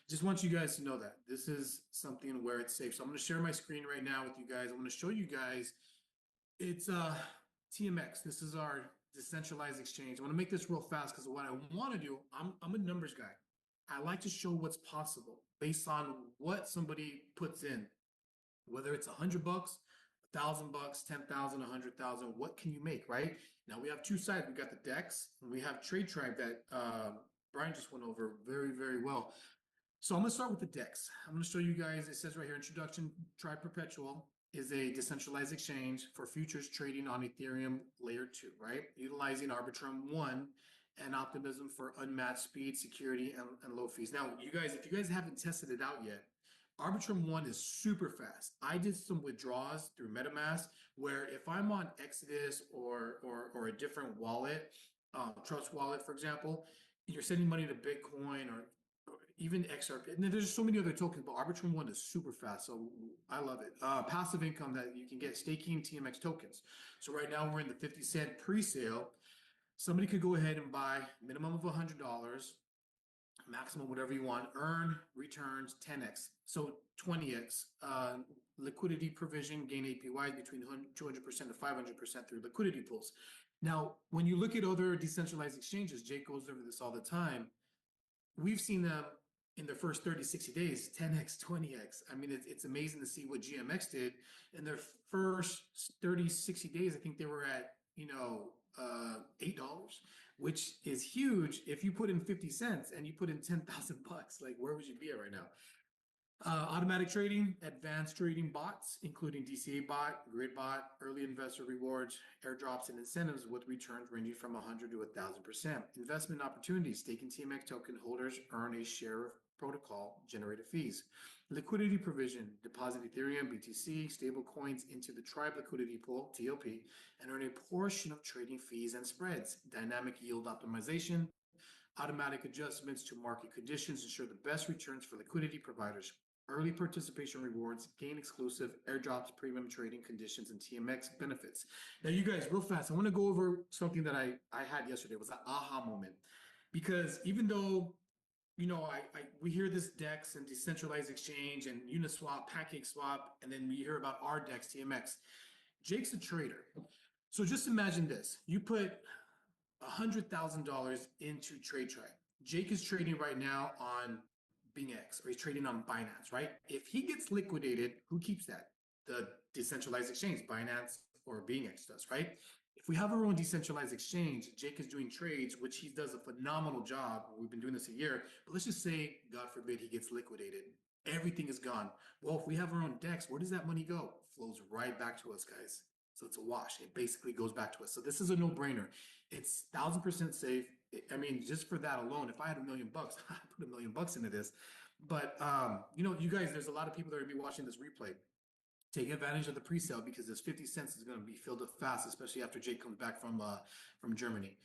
Just want you guys to know that this is something where it's safe. So I'm going to share my screen right now with you guys. I'm going to show you guys. It's TMX. This is our decentralized exchange. I want to make this real fast because what I want to do, I'm a numbers guy. I like to show what's possible based on what somebody puts in, whether it's $100, $1,000, 10,000, 100,000. What can you make, right? Now we have two sides. We got the DEX and we have Trade Tribe that Brian just went over very, very well. So I'm going to start with the DEX. I'm going to show you guys, it says right here, Introduction, Tribe Perpetual is a decentralized exchange for futures trading on Ethereum layer 2, right? Utilizing Arbitrum One and optimism for unmatched speed, security, and low fees. Now, you guys, if you guys haven't tested it out yet, Arbitrum One is super fast. I did some withdrawals through Metamask where if I'm on Exodus or a different wallet, Trustwallet, for example, you're sending money to Bitcoin or even XRP. And then there's so many other tokens, but Arbitrum One is super fast. So I love it. Passive income that you can get, staking TMX tokens. So right now we're in the 50-cent pre-sale. Somebody could go ahead and buy minimum of $100, maximum whatever you want, earn returns 10x. So 20x. Liquidity provision, gain APY between 200% to 500% through liquidity pools. Now, when you look at other decentralized exchanges, Jake goes over this all the time. We've seen them in their first 30, 60 days, 10x, 20x. I mean, it's amazing to see what GMX did in their first 30, 60 days. I think they were at, $8, which is huge. If you put in 50 cents and you put in 10,000 bucks, like where would you be at right now? Automatic trading, advanced trading bots, including DCA bot, grid bot, early investor rewards, airdrops, and incentives with returns ranging from 100 to 1,000%. Investment opportunities, staking TMX token holders earn a share of protocol generated fees. Liquidity provision, deposit Ethereum, BTC, stable coins into the Tribe liquidity pool, TOP, and earn a portion of trading fees and spreads. Dynamic yield optimization, automatic adjustments to market conditions ensure the best returns for liquidity providers. Early participation rewards, gain exclusive airdrops, premium trading conditions, and TMX benefits. Now, you guys, real fast, I want to go over something that I had yesterday. It was an aha moment. Because even though, we hear this DEX and decentralized exchange and Uniswap, Pancake Swap, and then we hear about our DEX, TMX. Jake's a trader. So just imagine this. You put $100,000 into Trade Tribe. Jake is trading right now on BingX, or he's trading on Binance, right? If he gets liquidated, who keeps that? The decentralized exchange, Binance or BingX does, right? If we have our own decentralized exchange, Jake is doing trades, which he does a phenomenal job. We've been doing this a year, but let's just say, God forbid, he gets liquidated. Everything is gone. Well, if we have our own DEX, where does that money go? It flows right back to us, guys. So it's a wash. It basically goes back to us. So this is a no-brainer. It's 1,000% safe. I mean, just for that alone, if I had $1 million, I'd put $1 million into this. But you guys, there's a lot of people that are gonna be watching this replay. Take advantage of the pre-sale because this 50 cents is going to be filled up fast, especially after Jake comes back from Germany.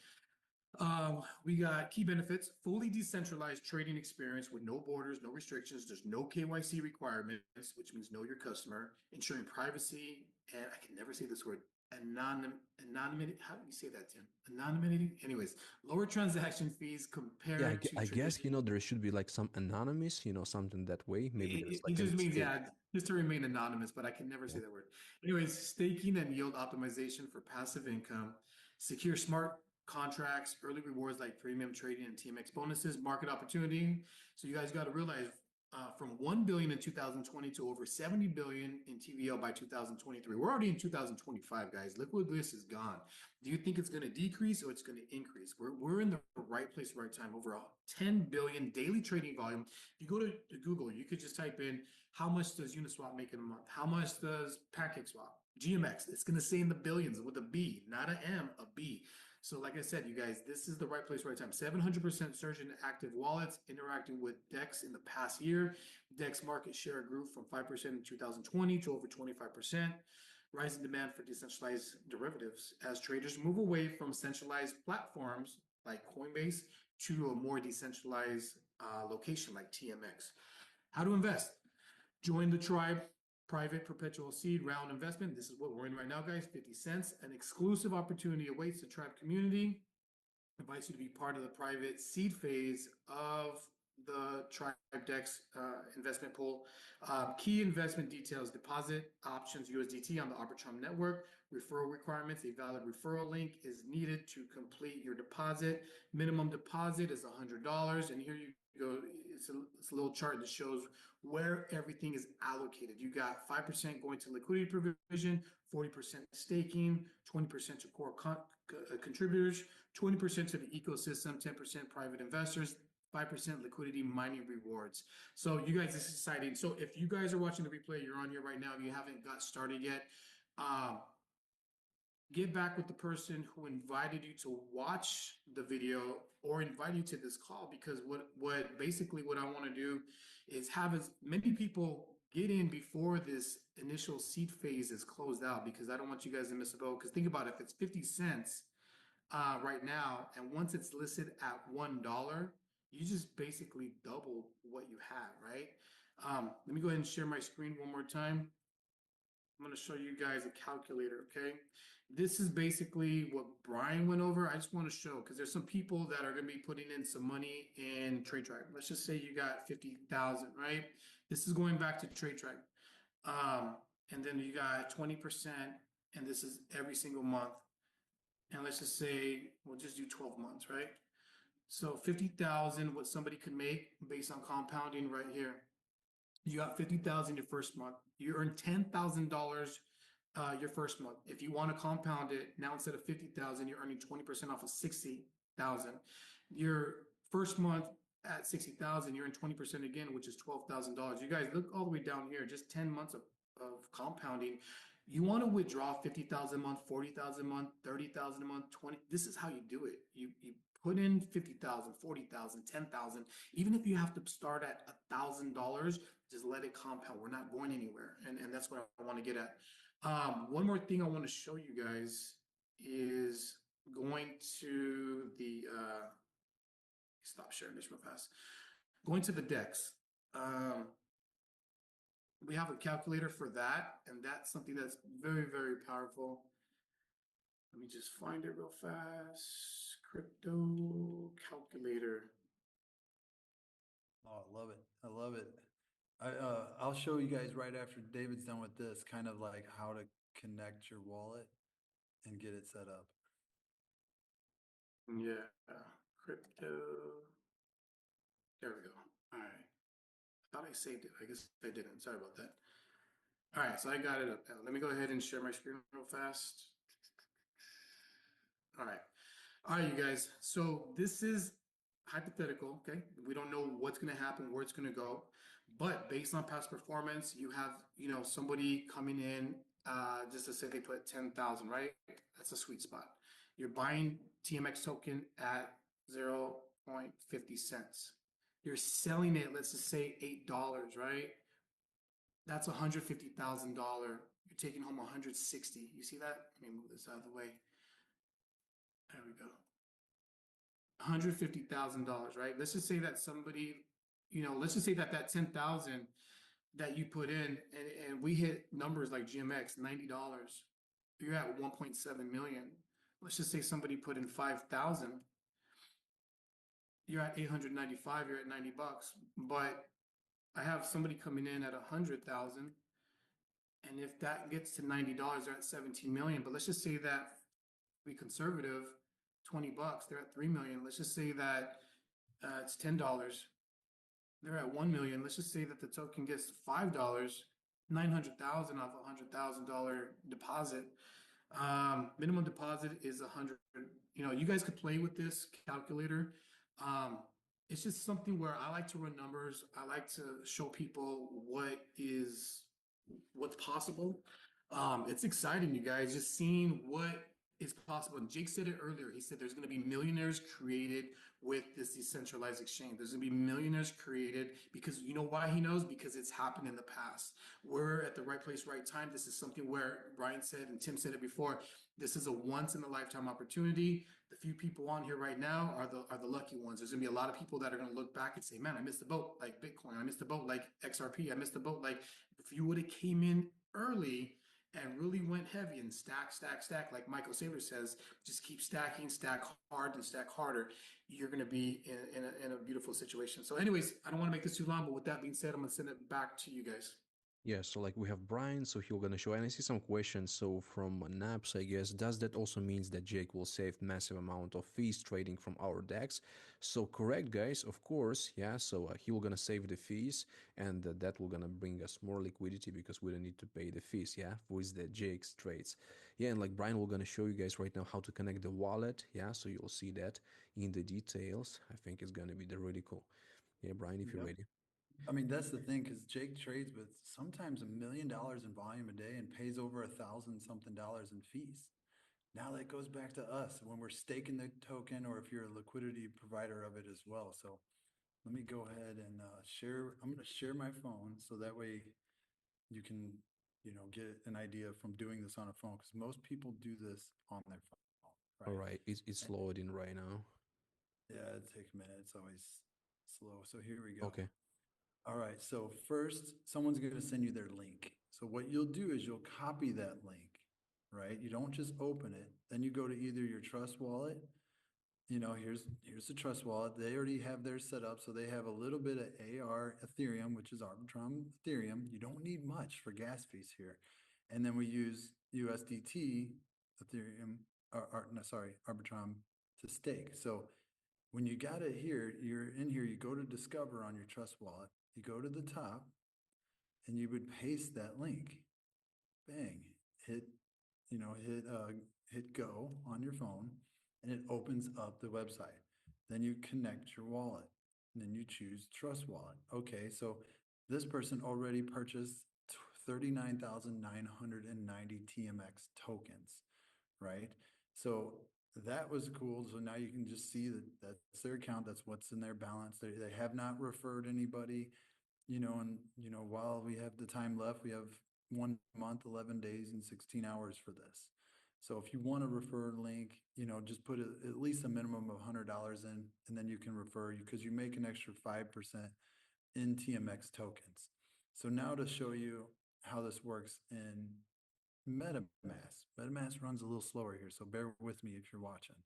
We got key benefits: fully decentralized trading experience with no borders, no restrictions. There's no KYC requirements, which means know your customer, ensuring privacy, and I can never say this word, anonymity. How do you say that, Tim? Anonymity? Anyways, lower transaction fees compared Yeah, to I guess, traditional. there should be like some anonymous, something that way. Maybe there's It like an just means, escape. yeah, just to remain anonymous, but I can never Yeah. say that word. Anyways, staking and yield optimization for passive income, secure smart contracts, early rewards like premium trading and TMX bonuses, market opportunity. So you guys got to realize from 1 billion in 2020 to over 70 billion in TVL by 2023. We're already in 2025, guys. Liquid bliss is gone. Do you think it's going to decrease or it's going to increase? We're in the right place, right time. Over 10 billion daily trading volume. If you go to Google, you could just type in how much does Uniswap make in a month? How much does Pancake Swap? GMX, it's going to say in the billions with a B, not an M, a B. So like I said, you guys, this is the right place, right time. 700% surge in active wallets interacting with DEX in the past year. DEX market share grew from 5% in 2020 to over 25%. Rising demand for decentralized derivatives as traders move away from centralized platforms like Coinbase to a more decentralized location like TMX. How to invest? Join the Tribe private perpetual seed round investment. This is what we're in right now, guys. 50 cents. An exclusive opportunity awaits the Tribe community. Invites you to be part of the private seed phase of the Tribe DEX investment pool. Key investment details: deposit options USDT on the Arbitrum network. Referral requirements: a valid referral link is needed to complete your deposit. Minimum deposit is $100, and here you go. It's a little chart that shows where everything is allocated. You got 5% going to liquidity provision, 40% staking, 20% to core contributors, 20% to the ecosystem, 10% private investors, 5% liquidity mining rewards. So you guys, this is exciting. So if you guys are watching the replay, you're on here right now, if you haven't got started yet, get back with the person who invited you to watch the video or invite you to this call, because what basically what I want to do is have as many people get in before this initial seed phase is closed out, because I don't want you guys to miss a boat. Because think about it, if it's 50 cents right now, and once it's listed at $1, you just basically double what you have, right? Let me go ahead and share my screen one more time. I'm going to show you guys a calculator, okay? This is basically what Brian went over. I just want to show, because there's some people that are going to be putting in some money in TradeTrack. Let's just say you got 50,000, right? This is going back to TradeTrack. And then you got 20%, and this is every single month. And let's just say, we'll just do 12 months, right? So 50,000, what somebody could make based on compounding right here. You got 50,000 your first month. You earn $10,000 your first month. If you want to compound it, now instead of 50,000, you're earning 20% off of 60,000. Your first month at 60,000, you're in 20% again, which is $12,000. You guys look all the way down here, just 10 months of compounding. You want to withdraw 50,000 a month, 40,000 a month, 30,000 a month, 20. This is how you do it. You put in 50,000, 40,000, 10,000. Even if you have to start at $1,000, just let it compound. We're not going anywhere, and that's what I want to get at. One more thing I want to show you guys is going to the stop sharing this real fast. Going to the DEX. We have a calculator for that, and that's something that's very, very powerful. Let me just find it real fast. Crypto calculator. Oh, I love it. I love it. I'll show you guys right after David's done with this, kind of like how to connect your wallet and get it set up. Yeah, crypto. There we go. All right. I thought I saved it. I guess I didn't. Sorry about that. All right, so I got it up now. Let me go ahead and share my screen real fast. All right. All right, you guys. So this is hypothetical, okay? We don't know what's going to happen, where it's going to go. But based on past performance, you have, somebody coming in, just to say they put 10,000, right? That's a sweet spot. You're buying TMX token at 0.50 cents. You're selling it, let's just say $8, right? That's $150,000. You're taking home 160. You see that? Let me move this out of the way. There we go. $150,000, right? Let's just say that somebody, let's just say that 10,000 that you put in, and we hit numbers like GMX, $90. You're at 1.7 million. Let's just say somebody put in 5,000. You're at 895. You're at $90. But I have somebody coming in at 100,000, and if that gets to $90, they're at 17 million. But let's just say that be conservative, $20, they're at 3 million. Let's just say that it's $10, they're at 1 million. Let's just say that the token gets to $5, 900,000 off $100,000 deposit. Minimum deposit is 100. You guys could play with this calculator. It's just something where I like to run numbers. I like to show people what's possible. It's exciting, you guys, just seeing what is possible. And Jake said it earlier. He said there's going to be millionaires created with this decentralized exchange. There's going to be millionaires created because you know why he knows? Because it's happened in the past. We're at the right place, right time. This is something where Brian said and Tim said it before. This is a once in a lifetime opportunity. The few people on here right now are the lucky ones. There's going to be a lot of people that are going to look back and say, man, I missed the boat like Bitcoin. I missed the boat like XRP. I missed the boat like if you would have came in early and really went heavy and stack, like Michael Saylor says, just keep stacking, stack hard and stack harder, you're going to be in a beautiful situation. So anyways, I don't want to make this too long, but with that being said, I'm going to send it back to you guys. Yeah, so like we have Brian, so he's gonna show, and I see some questions. So from Naps, I guess, does that also means that Jake will save massive amount of fees trading from our DEX? So correct, guys, of course, yeah. So he will gonna save the fees, and that will gonna bring us more liquidity because we don't need to pay the fees, yeah, with the Jake's trades. Yeah, and like Brian will gonna show you guys right now how to connect the wallet, yeah. So you'll see that in the details. I think it's gonna be the really cool. Yeah, Brian, if you're Yep. ready. I mean, that's the thing, because Jake trades with sometimes $1 million in volume a day and pays over $1,000 something in fees. Now that goes back to us when we're staking the token, or if you're a liquidity provider of it as well. So let me go ahead and share. I'm going to share my phone so that way you can, get an idea from doing this on a phone, because most people do this on their phone, All right? right, it's And loading right now. yeah, it takes a minute. It's always slow. So here we go. Okay. All right, so first, someone's going to send you their link. So what you'll do is you'll copy that link, right? You don't just open it. Then you go to either your Trust Wallet. Here's the Trust Wallet. They already have theirs set up, so they have a little bit of AR Ethereum, which is Arbitrum Ethereum. You don't need much for gas fees here. And then we use USDT Ethereum, no, sorry, Arbitrum to stake. So when you got it here, you're in here, you go to Discover on your Trust Wallet, you go to the top, and you would paste that link. Bang, hit, hit go on your phone, and it opens up the website. Then you connect your wallet, and then you choose Trust Wallet. Okay, so this person already purchased 39,990 TMX tokens, right? So that was cool. So now you can just see that that's their account. That's what's in their balance. They have not referred anybody, and, while we have the time left, we have 1 month, 11 days and 16 hours for this. So if you want to refer a link, just put at least a minimum of $100 in, and then you can refer you, because you make an extra 5% in TMX tokens. So now to show you how this works in Metamask. Metamask runs a little slower here, so bear with me if you're watching.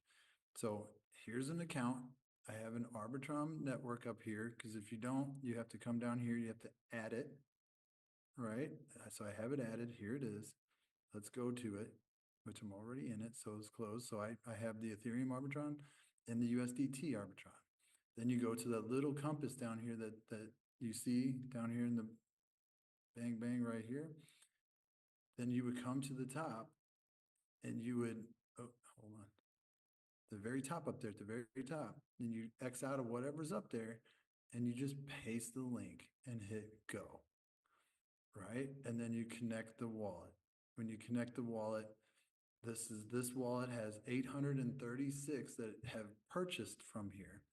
So here's an account. I have an Arbitrum network up here, because if you don't, you have to come down here, you have to add it, right? So I have it added. Here it is. Let's go to it, which I'm already in it, so it's closed. So I have the Ethereum Arbitrum and the USDT Arbitrum. Then you go to that little compass down here that you see down here in the bang right here. Then you would come to the top, and you would, oh, hold on, the very top up there at the very top. Then you X out of whatever's up there, and you just paste the link and hit go, right? And then you connect the wallet. When you connect the wallet, this wallet has 836 that have purchased from here.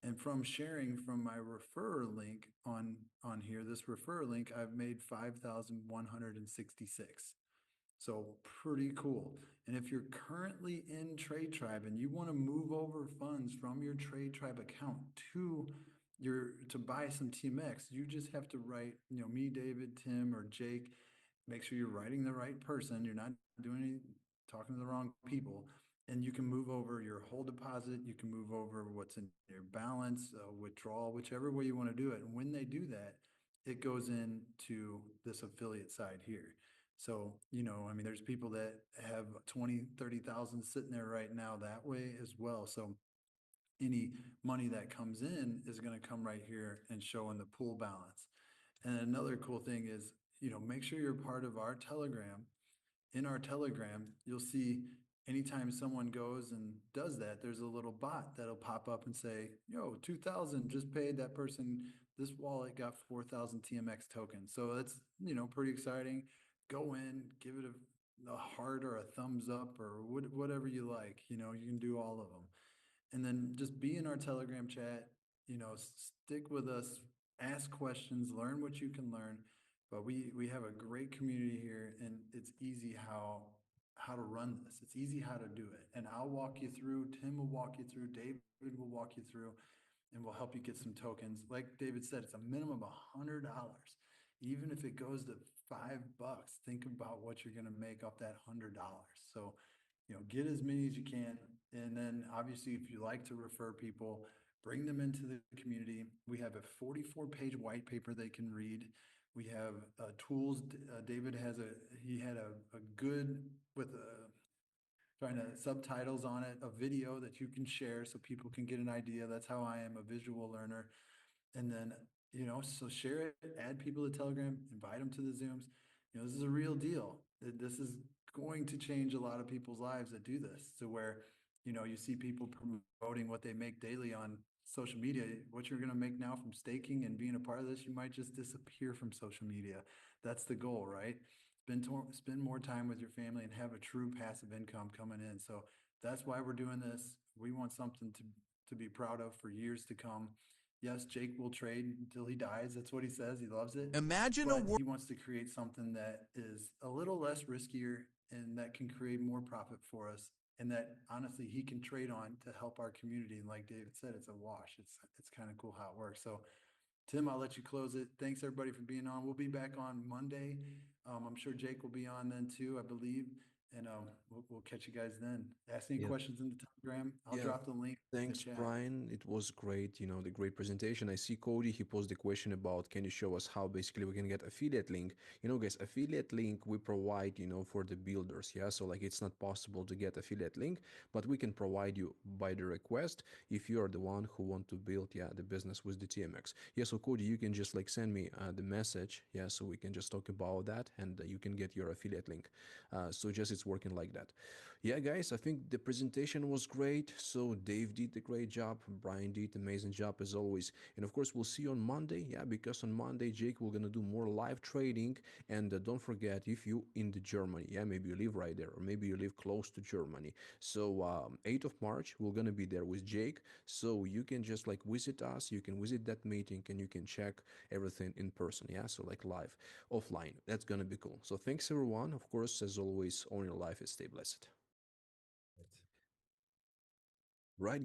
And from sharing from my referrer link on here, this referrer link, I've made 5,166. So pretty cool. And if you're currently in Trade Tribe and you want to move over funds from your Trade Tribe account to buy some TMX, you just have to write, me, David, Tim, or Jake. Make sure you're writing the right person. You're not talking to the wrong people. And you can move over your whole deposit. You can move over what's in your balance, withdrawal, whichever way you want to do it. And when they do that, it goes into this affiliate side here. So, there's people that have 20, 30,000 sitting there right now that way as well. So any money that comes in is going to come right here and show in the pool balance. And another cool thing is, make sure you're part of our Telegram. In our Telegram, you'll see anytime someone goes and does that, there's a little bot that'll pop up and say, 2,000 just paid that person. This wallet got 4,000 TMX tokens. So that's, pretty exciting. Go in, give it a heart or a thumbs up or whatever you like. You can do all of them. And then just be in our Telegram chat, stick with us, ask questions, learn what you can learn. But we have a great community here, and it's easy how to run this. It's easy how to do it. And I'll walk you through, Tim will walk you through, David will walk you through, and we'll help you get some tokens. Like David said, it's a minimum of $100. Even if it goes to $5, think about what you're going to make off that $100. So, get as many as you can. And then obviously, if you like to refer people, bring them into the community. We have a 44-page white paper they can read. We have tools. David he had a good with trying to subtitles on it, a video that you can share so people can get an idea. That's how I am, a visual learner. And then, so share it, add people to Telegram, invite them to the Zooms. This is a real deal. This is going to change a lot of people's lives that do this, to where, you see people promoting what they make daily on social media. What you're going to make now from staking and being a part of this, you might just disappear from social media. That's the goal, right? Spend more time with your family and have a true passive income coming in. So that's why we're doing this. We want something to be proud of for years to come. Yes, Jake will trade until he dies. That's what he says. He loves it. Imagine a world. He wants to create something that is a little less riskier and that can create more profit for us, and that honestly he can trade on to help our community. And like David said, it's a wash. It's kind of cool how it works. So Tim, I'll let you close it. Thanks everybody for being on. We'll be back on Monday. I'm sure Jake will be on then too, I believe. And we'll catch you guys then. Ask any questions in the Telegram. I'll drop the link. Thanks, Brian. It was great, the great presentation. I see Cody, he posed the question about, can you show us how basically we can get affiliate link? Guys, affiliate link we provide, for the builders. Yeah, so like it's not possible to get affiliate link, but we can provide you by the request if you are the one who want to build, the business with the TMX. Yeah, so Cody, you can just like send me the message. Yeah, so we can just talk about that and you can get your affiliate link. So just it's working like that. Yeah, guys, I think the presentation was great. So Dave did a great job. Brian did amazing job as always. And of course, we'll see you on Monday. Yeah, because on Monday, Jake, we're going to do more live trading. And don't forget, if you in the Germany, maybe you live right there, or maybe you live close to Germany. So 8th of March, we're going to be there with Jake. So you can just like visit us. You can visit that meeting and you can check everything in person. Yeah, so like live, offline. That's going to be cool. So thanks, everyone. Of course, as always, own your life and stay blessed. Right.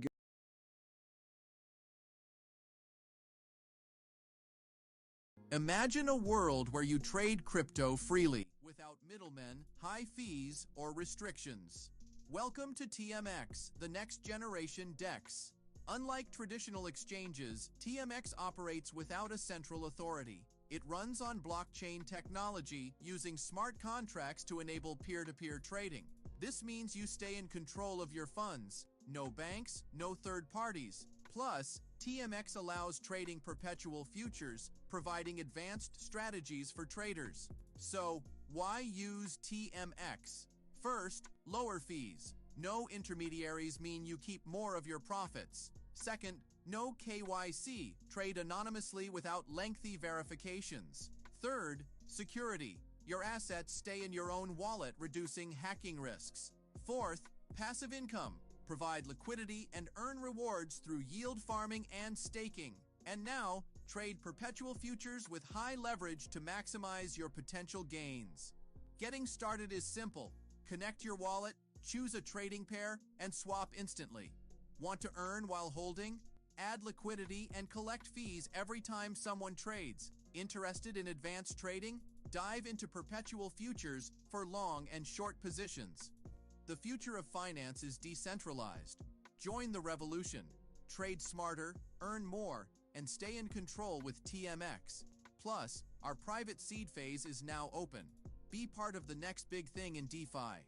Imagine a world where you trade crypto freely, without middlemen, high fees, or restrictions. Welcome to TMX, the next generation DEX. Unlike traditional exchanges, TMX operates without a central authority. It runs on blockchain technology, using smart contracts to enable peer-to-peer trading. This means you stay in control of your funds. No banks, no third parties. Plus, TMX allows trading perpetual futures, providing advanced strategies for traders. So, why use TMX? First, lower fees. No intermediaries mean you keep more of your profits. Second, no KYC. Trade anonymously without lengthy verifications. Third, security. Your assets stay in your own wallet, reducing hacking risks. Fourth, passive income. Provide liquidity and earn rewards through yield farming and staking. And now, trade perpetual futures with high leverage to maximize your potential gains. Getting started is simple. Connect your wallet, choose a trading pair, and swap instantly. Want to earn while holding? Add liquidity and collect fees every time someone trades. Interested in advanced trading? Dive into perpetual futures for long and short positions. The future of finance is decentralized. Join the revolution. Trade smarter, earn more, and stay in control with TMX. Plus, our private seed phase is now open. Be part of the next big thing in DeFi.